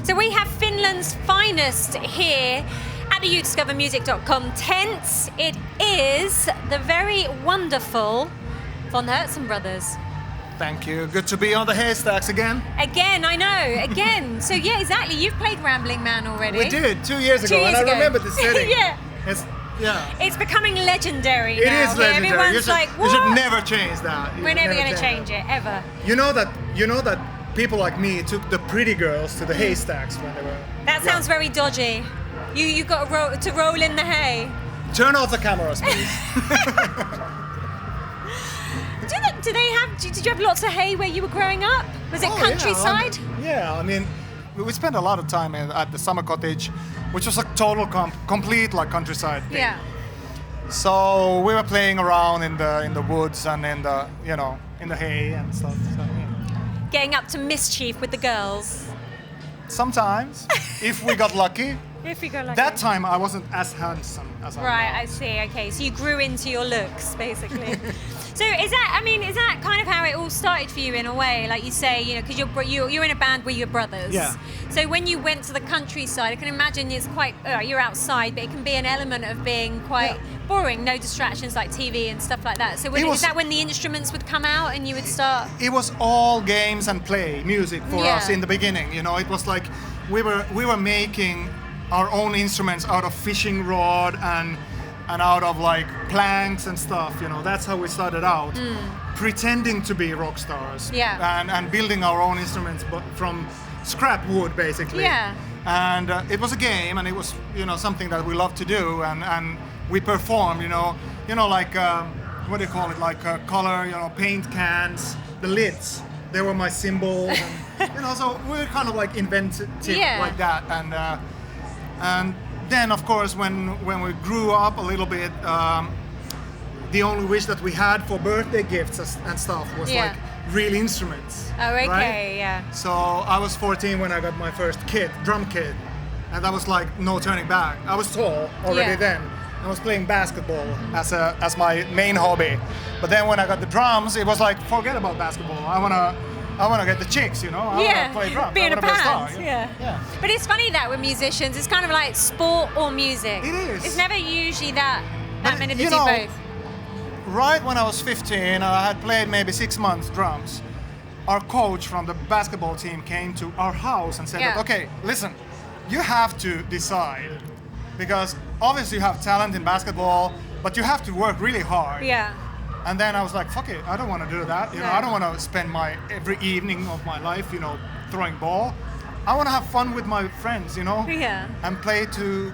So we have Finland's finest here at the uDiscovermusic.com tent. It is the very wonderful von Hertzen Brothers. Thank you. Good to be on the Haystacks again. Again, I know, again. So yeah, exactly. You've played Ramblin Man already. We did 2 years ago, and I remember the setting. Yeah. It's becoming legendary now. It now. is legendary. Everyone's like, what? You should never change that. We're never going to change it, ever. You know that people like me took the pretty girls to the Haystacks when they were... That sounds very dodgy. You got to roll in the hay. Turn off the cameras, please. Did you have lots of hay where you were growing up? Was it countryside? Yeah, I mean, we spent a lot of time at the summer cottage, which was a total complete like countryside thing. Yeah. So we were playing around in the woods and in the hay and stuff. So, yeah. Getting up to mischief with the girls. Sometimes, if we got lucky. If we got lucky. That time I wasn't as handsome as I am. Right, I see. Okay, so you grew into your looks, basically. So is that kind of how it all started for you in a way? Like you say, because you're in a band with your brothers. Yeah. So when you went to the countryside, I can imagine it's quite, you're outside, but it can be an element of being quite boring, no distractions like TV and stuff like that. So is that when the instruments would come out and you would start? It was all games and play music for us in the beginning. It was like we were making our own instruments out of fishing rod and out of like planks and stuff. That's how we started out, pretending to be rock stars. Yeah. And building our own instruments, but from scrap wood basically. Yeah. And it was a game, and it was something that we loved to do, and we performed. Like what do you call it? Like color, paint cans, the lids. They were my symbols, and so we were kind of like inventive like that, and then of course when we grew up a little bit, the only wish that we had for birthday gifts and stuff was like real instruments. Oh, okay, right? yeah. So I was 14 when I got my first drum kit, and that was like no turning back. I was tall already then. I was playing basketball as my main hobby, but then when I got the drums, it was like forget about basketball. I wanna get the chicks, I wanna play drums. Be in a band. Yeah. But it's funny that with musicians, it's kind of like sport or music. It is. It's never usually that many that do both. Right when I was 15, I had played maybe 6 months drums. Our coach from the basketball team came to our house and said, okay, listen, you have to decide, because obviously you have talent in basketball, but you have to work really hard. Yeah. And then I was like, fuck it, I don't want to do that. I don't want to spend every evening of my life, throwing ball. I want to have fun with my friends, and play to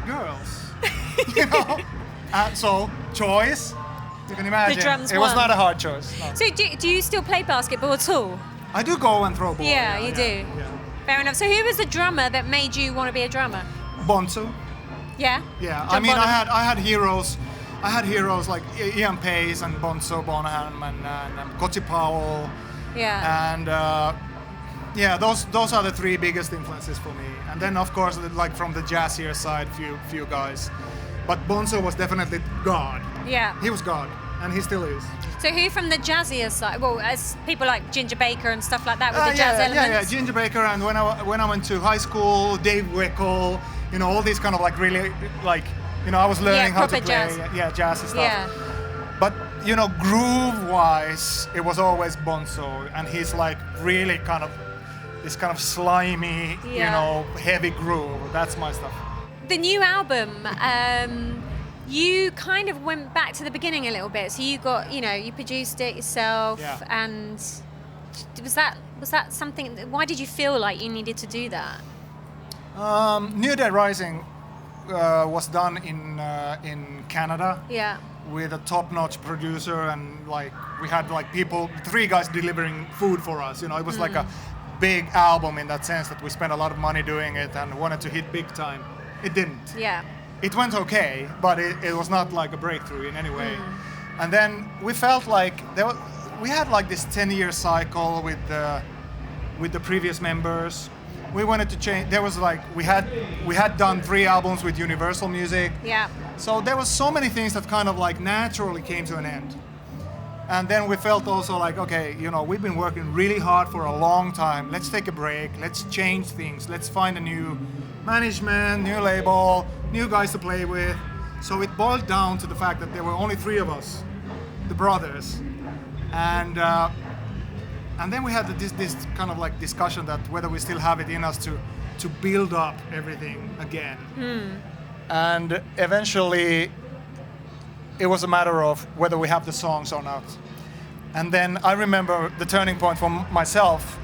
girls, So choice, you can imagine. The drums it was not a hard choice. No. So do you still play basketball at all? I do go and throw ball. Yeah, you do. Yeah. Fair enough. So who was the drummer that made you want to be a drummer? Bonzo. Yeah. Yeah. John Bonham. I had heroes. I had heroes like Ian Pace and Bonzo Bonham and Kotsi Powell. Yeah. And those are the three biggest influences for me. And then of course, like from the jazzier side, few guys. But Bonzo was definitely God. Yeah. He was God, and he still is. So who from the jazzier side? Well, as people like Ginger Baker and stuff like that with the jazz elements. Yeah, Ginger Baker, and when I went to high school, Dave Weckl, all these kind of like really like. I was learning how to play jazz. Jazz and stuff. Yeah. But groove-wise, it was always Bonzo, and he's like really kind of this kind of slimy, heavy groove. That's my stuff. The new album, you kind of went back to the beginning a little bit. So you got, you produced it yourself, and was that something? Why did you feel like you needed to do that? New Day Rising was done in Canada. Yeah. With a top-notch producer, and like we had like people, 3 guys delivering food for us. It was like a big album in that sense that we spent a lot of money doing it and wanted to hit big time. It didn't. Yeah. It went okay, but it was not like a breakthrough in any way. And then we felt like we had like this 10-year cycle with the previous members. We wanted to change. There was like we had done 3 albums with Universal Music. Yeah. So there was so many things that kind of like naturally came to an end. And then we felt also like, okay, we've been working really hard for a long time. Let's take a break. Let's change things. Let's find a new management, new label, new guys to play with. So it boiled down to the fact that there were only 3 of us, the brothers, and then we had this kind of like discussion that whether we still have it in us to build up everything again. And eventually it was a matter of whether we have the songs or not. And then I remember the turning point for myself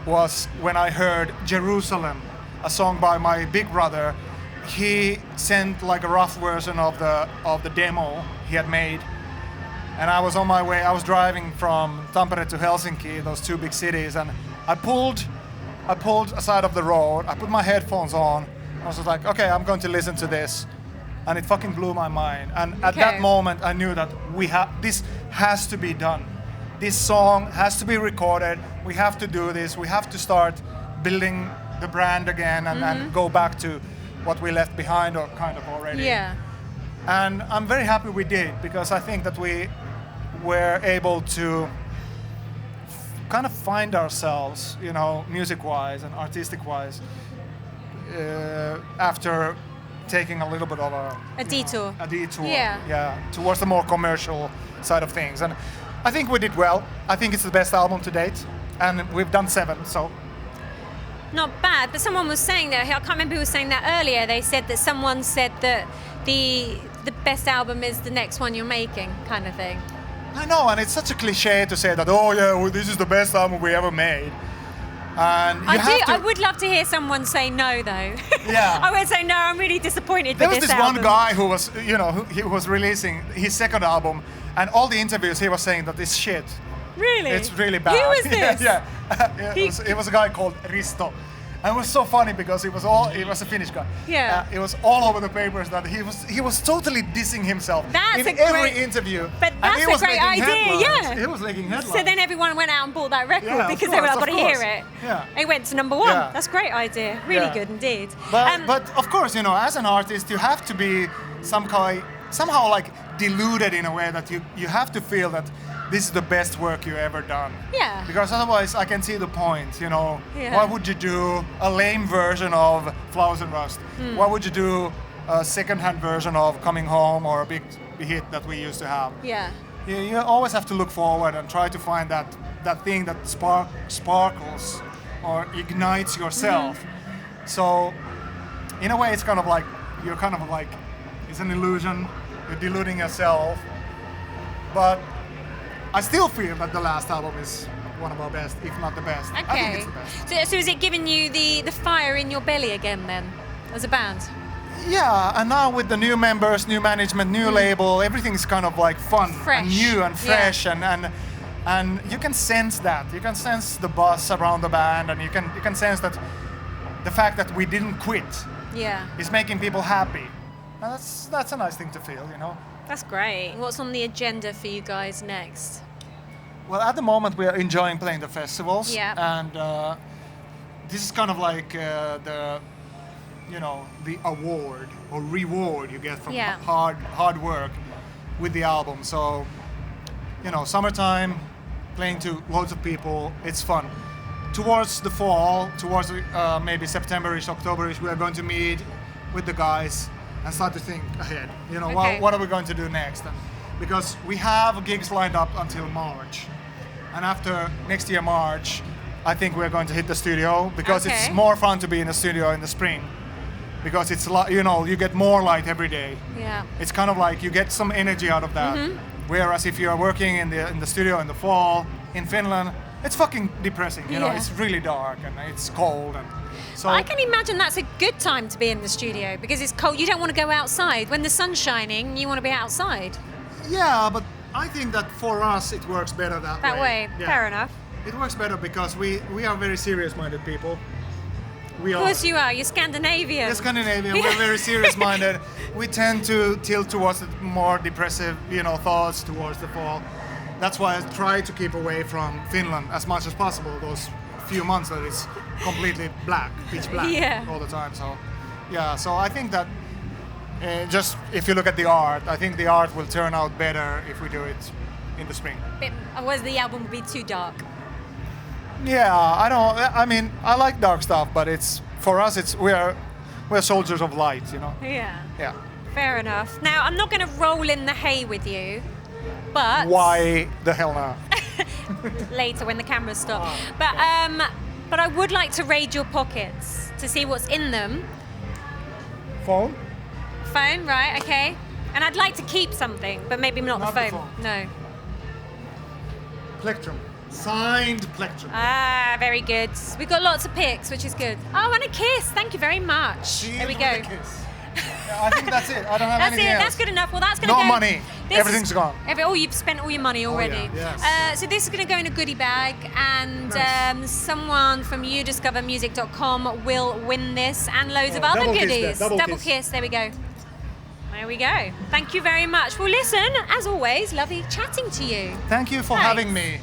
was when I heard Jerusalem, a song by my big brother. He sent like a rough version of the demo he had made. And I was on my way, I was driving from Tampere to Helsinki, those 2 big cities, and I pulled aside of the road, I put my headphones on, I was just like, okay, I'm going to listen to this. And it fucking blew my mind. And at that moment, I knew that this has to be done. This song has to be recorded. We have to do this. We have to start building the brand again and go back to what we left behind or kind of already. Yeah. And I'm very happy we did, because I think that we were able to kind of find ourselves, music-wise and artistic-wise, after taking a little bit of a detour. A detour, yeah, towards the more commercial side of things. And I think we did well. I think it's the best album to date, and we've done 7, so. Not bad, but someone was saying that, I can't remember who was saying that earlier, they said that someone said that the best album is the next one you're making, kind of thing. I know, and it's such a cliche to say that, this is the best album we ever made. And I would love to hear someone say no, though. Yeah. I would say no, I'm really disappointed there with was this this album. one guy who was, he was releasing his 2nd album, and all the interviews he was saying that it's shit. Really? It's really bad. Who was this? Yeah. It was a guy called Risto. And it was so funny because he was a Finnish guy. Yeah. It was all over the papers that he was totally dissing himself That's in every interview. But and that's he a was great making idea, headlines. yeah. He was making headlines. So then everyone went out and bought that record Yeah, because of they were like, course, got to of hear course. it. Yeah. It went to number 1. Yeah. That's a great idea. Really Yeah. good indeed. But of course, as an artist, you have to be somehow like deluded in a way that you have to feel that this is the best work you ever done. Yeah. Because otherwise, I can see the point. Yeah. Why would you do a lame version of Flowers and Rust? Why would you do a second-hand version of Coming Home or a big hit that we used to have? Yeah. You always have to look forward and try to find that thing that sparkles or ignites yourself. So, in a way, it's kind of like it's an illusion. You're deluding yourself, but I still feel that the last album is one of our best, if not the best. Okay. I think it's the best. So is it giving you the fire in your belly again then, as a band? Yeah, and now with the new members, new management, new label, everything's kind of like fun Fresh. and new and fresh, and you can sense that. You can sense the buzz around the band, and you can sense that the fact that we didn't quit is making people happy. And that's a nice thing to feel, That's great. What's on the agenda for you guys next? Well, at the moment we are enjoying playing the festivals, and this is kind of like the award or reward you get from hard work with the album. So, summertime, playing to loads of people, it's fun. Towards the fall, towards maybe September-ish, October-ish, we are going to meet with the guys and start to think ahead. What are we going to do next? And because we have gigs lined up until March. And after next year, March, I think we're going to hit the studio because it's more fun to be in the studio in the spring. Because it's, you get more light every day. Yeah. It's kind of like you get some energy out of that. Whereas if you're working in the studio in the fall in Finland, it's fucking depressing. It's really dark and it's cold and so I can imagine that's a good time to be in the studio because it's cold. You don't want to go outside. When the sun's shining, you want to be outside. Yeah, but I think that for us it works better that way. That way, fair enough. It works better because we are very serious-minded people. Of course you are. You're Scandinavian. We're Scandinavian. We're very serious-minded. We tend to tilt towards the more depressive, thoughts towards the fall. That's why I try to keep away from Finland as much as possible. Those few months that it's completely black, pitch black all the time. So I think that just if you look at the art, I think the art will turn out better if we do it in the spring. Was the album would be too dark? Yeah, I mean, I like dark stuff, but it's for us. We're soldiers of light, you know. Yeah. Yeah. Fair enough. Now I'm not going to roll in the hay with you, but why the hell not? Later when the cameras stop. But I would like to raid your pockets to see what's in them. Phone? Phone, right? Okay. And I'd like to keep something, but maybe not the phone. No. Plectrum. Signed Plectrum. Ah, very good. We've got lots of pics, which is good. Oh, and a kiss. Thank you very much. There we go. I think that's it. I don't have anything else. That's good enough. Well, that's going to go... No money. Everything's gone. You've spent all your money already. Oh, yeah. Yes. So this is going to go in a goodie bag, and someone from uDiscovermusic.com will win this and loads of other goodies. Double kiss. There we go. There we go. Thank you very much. Well, listen, as always, lovely chatting to you. Thank you for having me.